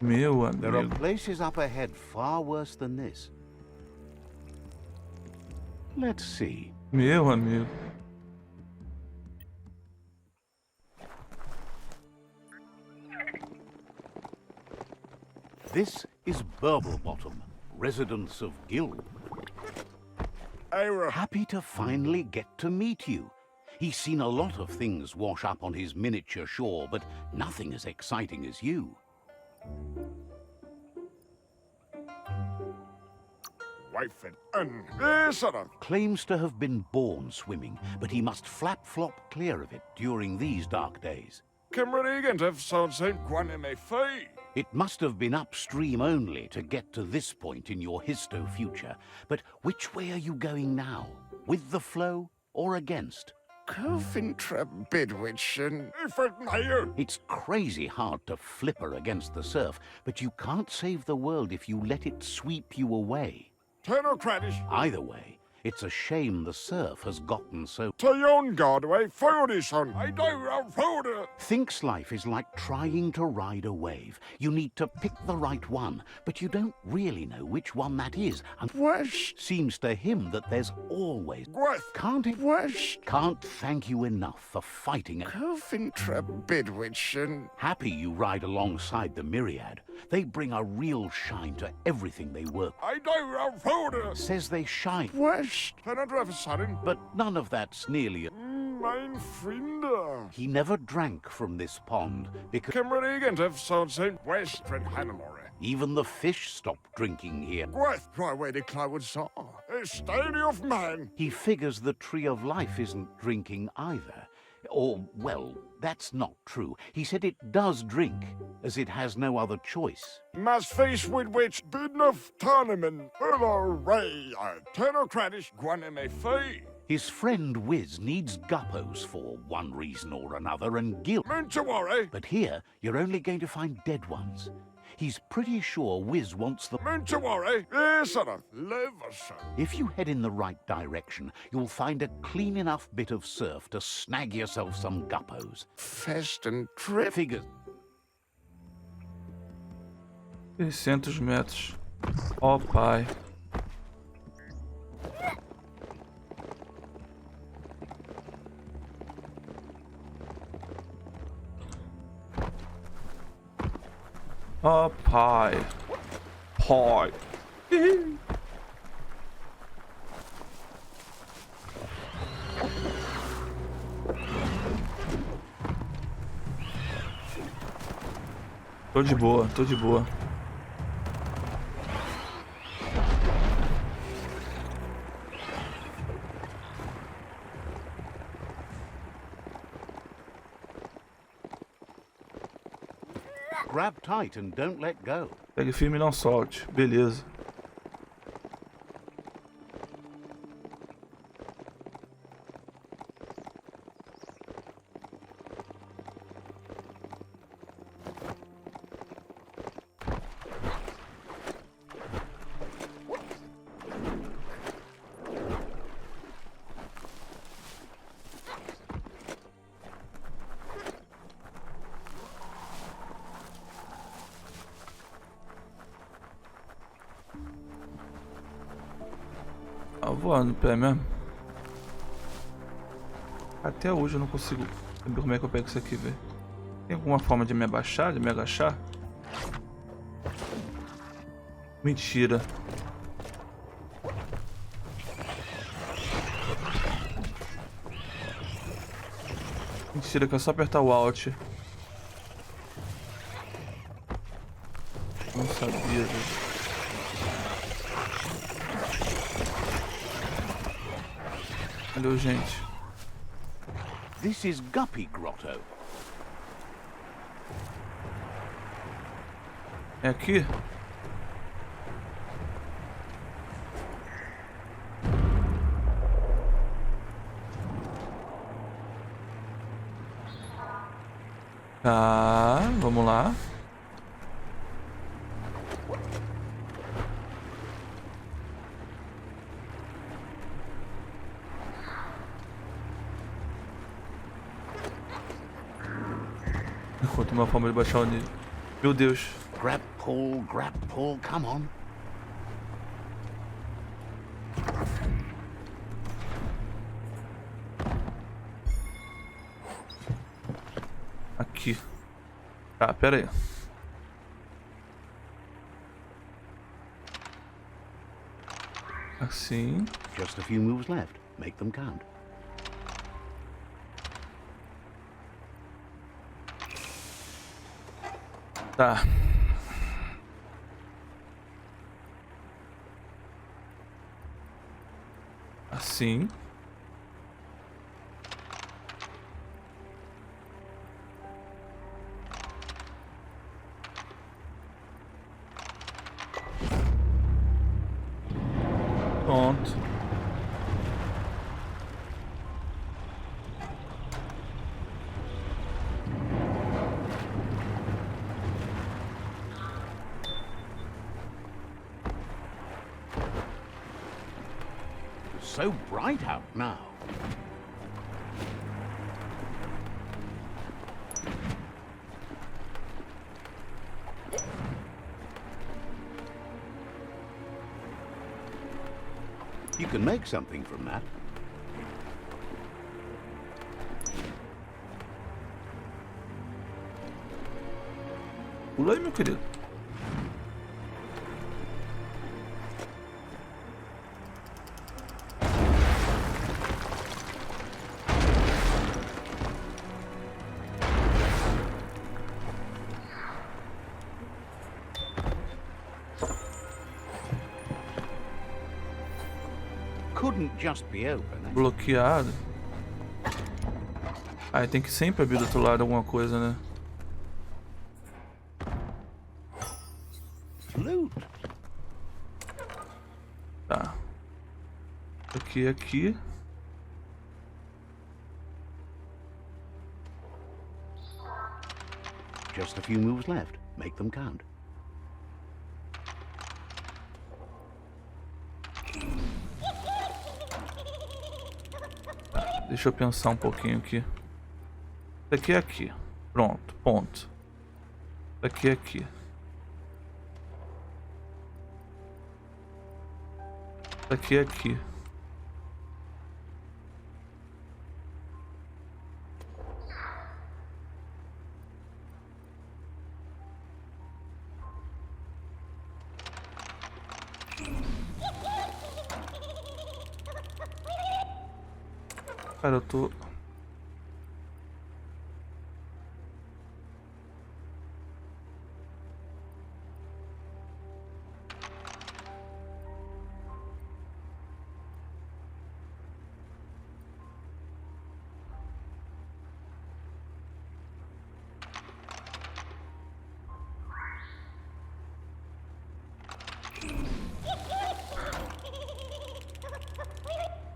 Meu There are amigo. places up ahead far worse than this. Let's see. Meu amigo. This is Bottom, residence of Gil. Happy to finally get to meet you. He's seen a lot of things wash up on his miniature shore, but nothing as exciting as you. Claims to have been born swimming, but he must flap-flop clear of it during these dark days. It must have been upstream only to get to this point in your histo-future. But which way are you going now? With the flow or against? It's crazy hard to flipper against the surf, but you can't save the world if you let it sweep you away. Either way, it's a shame the surf has gotten so... Thinks life is like trying to ride a wave. You need to pick the right one, but you don't really know which one that is. And seems to him that there's always... Can't thank you enough for fighting it. Happy you ride alongside the Myriad. They bring a real shine to everything they work. Says they shine. But none of that's nearly... He never drank from this pond because... Even the fish stopped drinking here. He figures the Tree of Life isn't drinking either. Or, well, that's not true. He said it does drink, as it has no other choice. His friend Wiz needs guppos for one reason or another, and Gil. But here, you're only going to find dead ones. He's pretty sure Wiz wants the... If you head in the right direction, you'll find a clean enough bit of surf to snag yourself some guppos. Figures. 600 metros. Ó pai. Ó pai. Pai. Tô de boa, tô de boa. Grab tight and don't let go. Pegue firme e não solte. Beleza. Voando no pé mesmo. Até hoje eu não consigo saber como é que eu pego isso aqui, velho. Tem alguma forma de me abaixar, de me agachar? Mentira. Mentira, que é só apertar o Alt. Não sabia, velho. Valeu, gente. This is Guppy Grotto. É aqui? Tá, vamos lá. uma forma de baixar o nível. Meu Deus. Grab, pull, come on. Aqui. Tá, pera aí. Assim. Just a few moves left. Make them count. Tá. Assim. Pronto. So bright out now. You can make something from that. Pula aí, meu querido. Couldn't just be open. Bloqueado. Aí tem que sempre abrir do outro lado alguma coisa, né? Loot. Tá. Aqui. Just a few moves left. Make them count. Deixa eu pensar um pouquinho aqui. Isso aqui é aqui. Pronto, ponto. Isso aqui é aqui. Isso aqui é aqui. Cara, eu tô...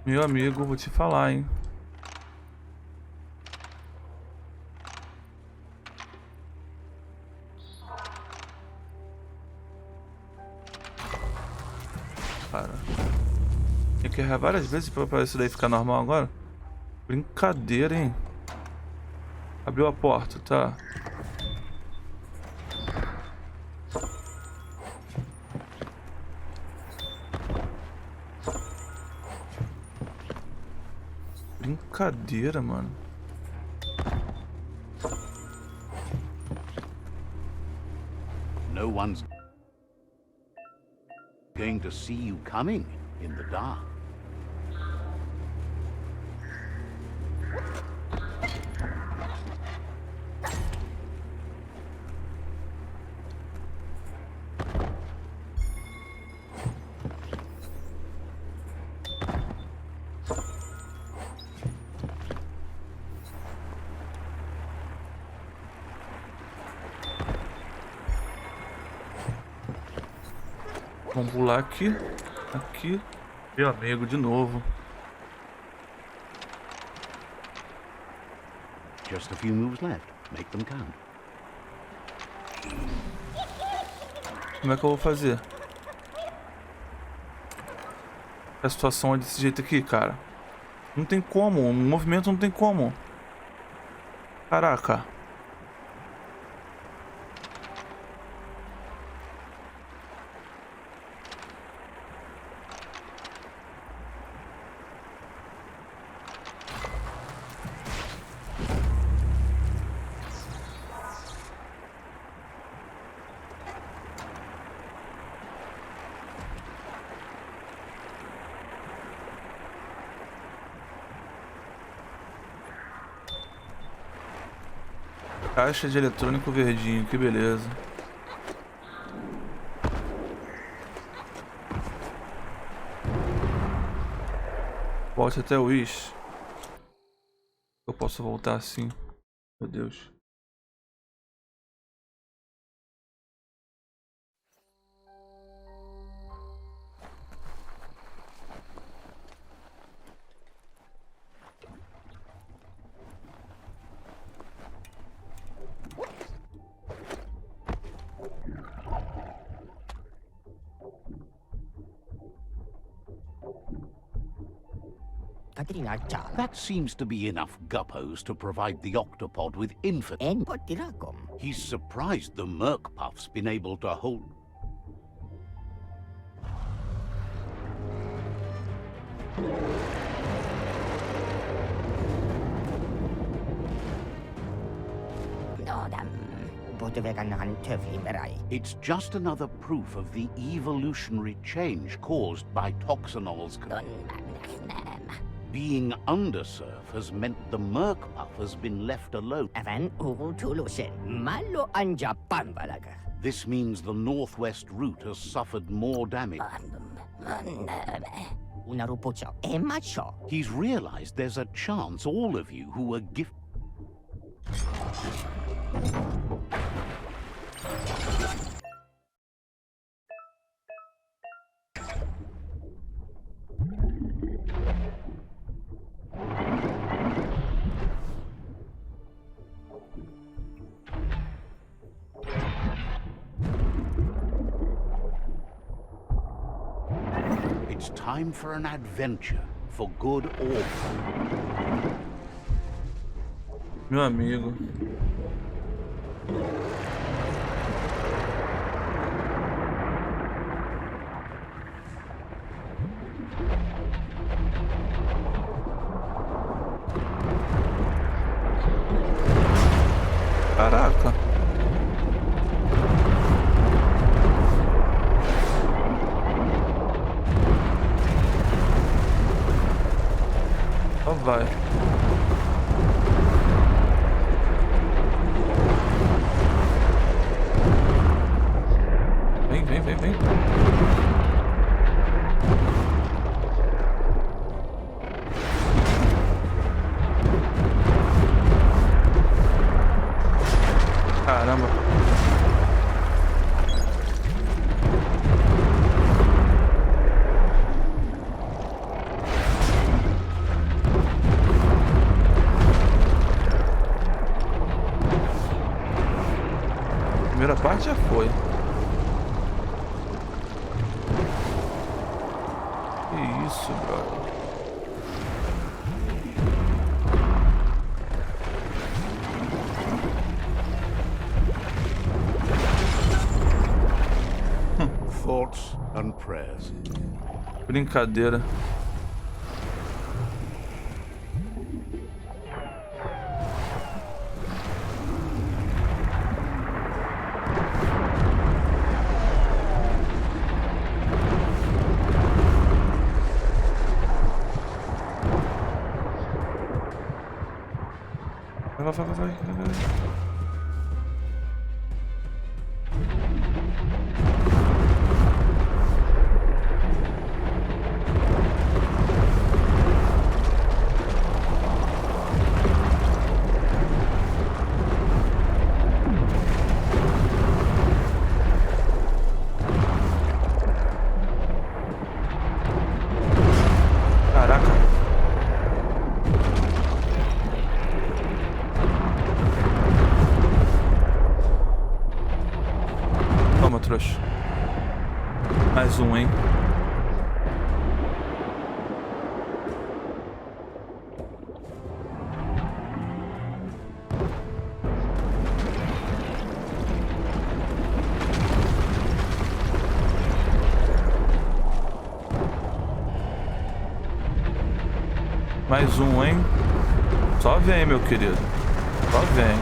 Meu amigo, vou te falar, hein? Cara, tem que errar várias vezes pra isso daí ficar normal agora. Brincadeira, hein? Abriu a porta, tá? Brincadeira, mano. No one's going to see you coming in the dark. Vamos pular aqui. Aqui. Meu amigo, de novo. Just a few moves left. Make them count. Como é que eu vou fazer? A situação é desse jeito aqui, cara. Não tem como. O movimento não tem como. Caraca. Caixa de eletrônico verdinho, que beleza. Volte até o Wish. Eu posso voltar assim. Meu Deus. That seems to be enough guppos to provide the octopod with infinite. He's surprised the Merc Puff's been able to hold. It's just another proof of the evolutionary change caused by Toxanol's. Being undersurf has meant the Merc Puff has been left alone. This means the northwest route has suffered more damage. He's realized there's a chance all of you who were gifted. It's time for an adventure, for good or bad. Meu amigo. Caraca. Só vai. Vem, vem, vem, vem. Caramba. Primeira parte já foi. Que isso, brother. Thoughts and prayers. Brincadeira. Vai. Caraca. Toma, trouxa. Mais um, hein? Mais um, hein? Só vem, meu querido. Só vem.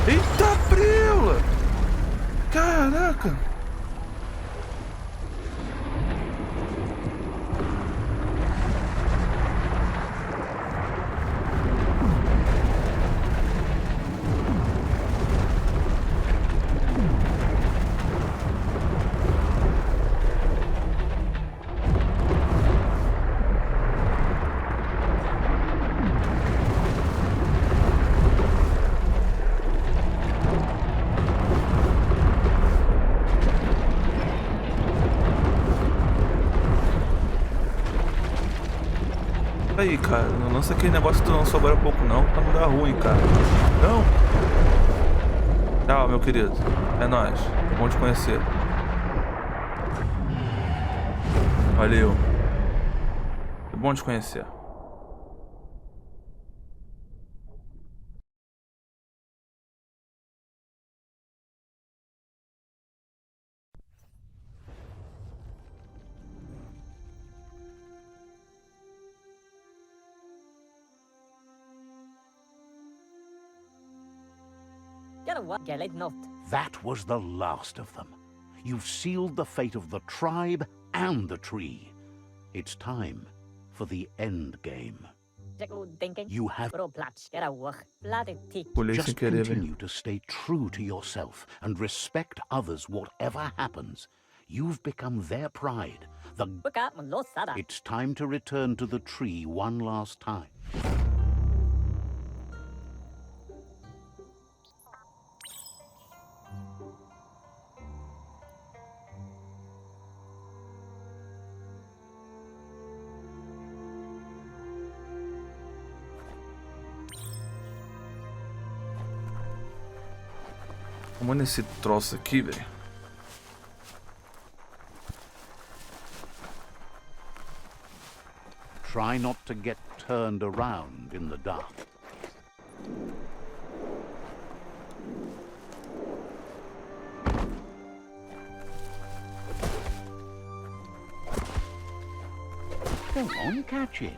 Eita, preula! Caraca! Aí, cara, não lança aquele negócio que tu lançou agora há pouco não, pra não dar ruim, cara. Não! Tchau, meu querido. É nóis. Bom te conhecer. Valeu. É bom te conhecer. That was the last of them. You've sealed the fate of the tribe and the tree. It's time for the end game. You have Pulei sem just querer, velho. continue to stay true to yourself and respect others whatever happens. You've become their pride. It's time to return to the tree one last time. Vamos nesse troço aqui, velho. Try not to get turned around in the dark. Go on, catch it.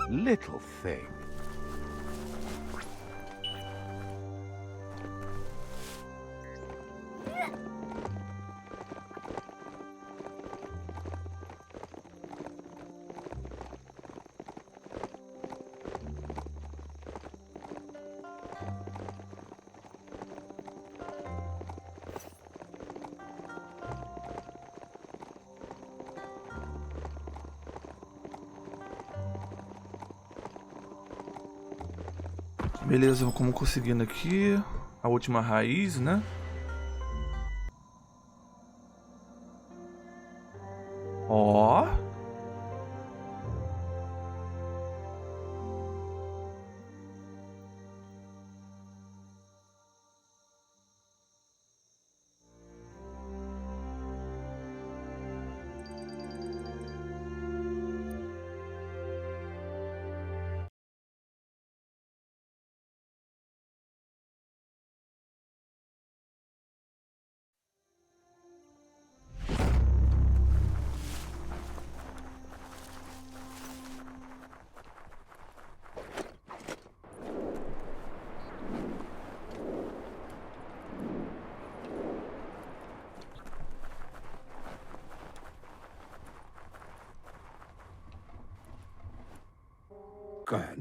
Little thing. Beleza, como conseguindo aqui a última raiz, né? Ó.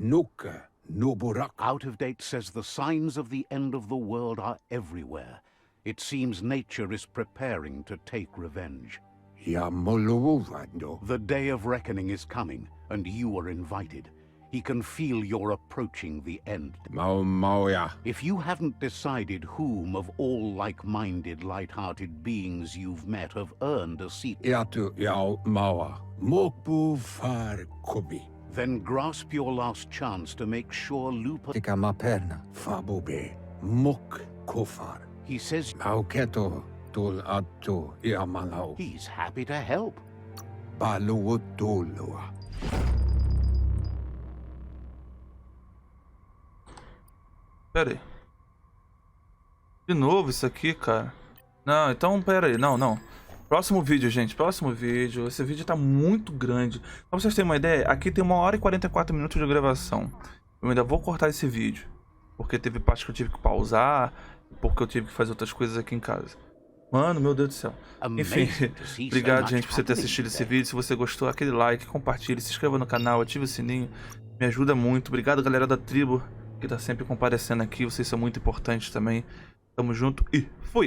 Nuka, Nuburak. Out of Date says the signs of the end of the world are everywhere. It seems nature is preparing to take revenge. Yamoluvando. The day of reckoning is coming, and you are invited. He can feel you're approaching the end. Mauya. If you haven't decided whom of all like-minded, light-hearted beings you've met have earned a seat, Yatu Yao Mawa. Mokbu Far Kubi. then grasp your last chance to make sure Lupa... Tikamaperna. Fabube. Mok Kofar. He says Mauketo. Tul Atu Yamalao. he's happy to help. Baluutulua. Pera aí. De novo isso aqui, cara. Não, então pera aí. Não. Próximo vídeo, gente. Próximo vídeo. Esse vídeo tá muito grande. Pra vocês terem uma ideia, aqui tem 1h e 44 minutos de gravação. Eu ainda vou cortar esse vídeo. Porque teve parte que eu tive que pausar. Porque eu tive que fazer outras coisas aqui em casa. Mano, meu Deus do céu. Enfim, obrigado, gente, por você ter assistido esse vídeo. Se você gostou, aquele like, compartilhe, se inscreva no canal, ative o sininho. Me ajuda muito. Obrigado, galera da tribo, que tá sempre comparecendo aqui. Vocês são muito importantes também. Tamo junto e fui!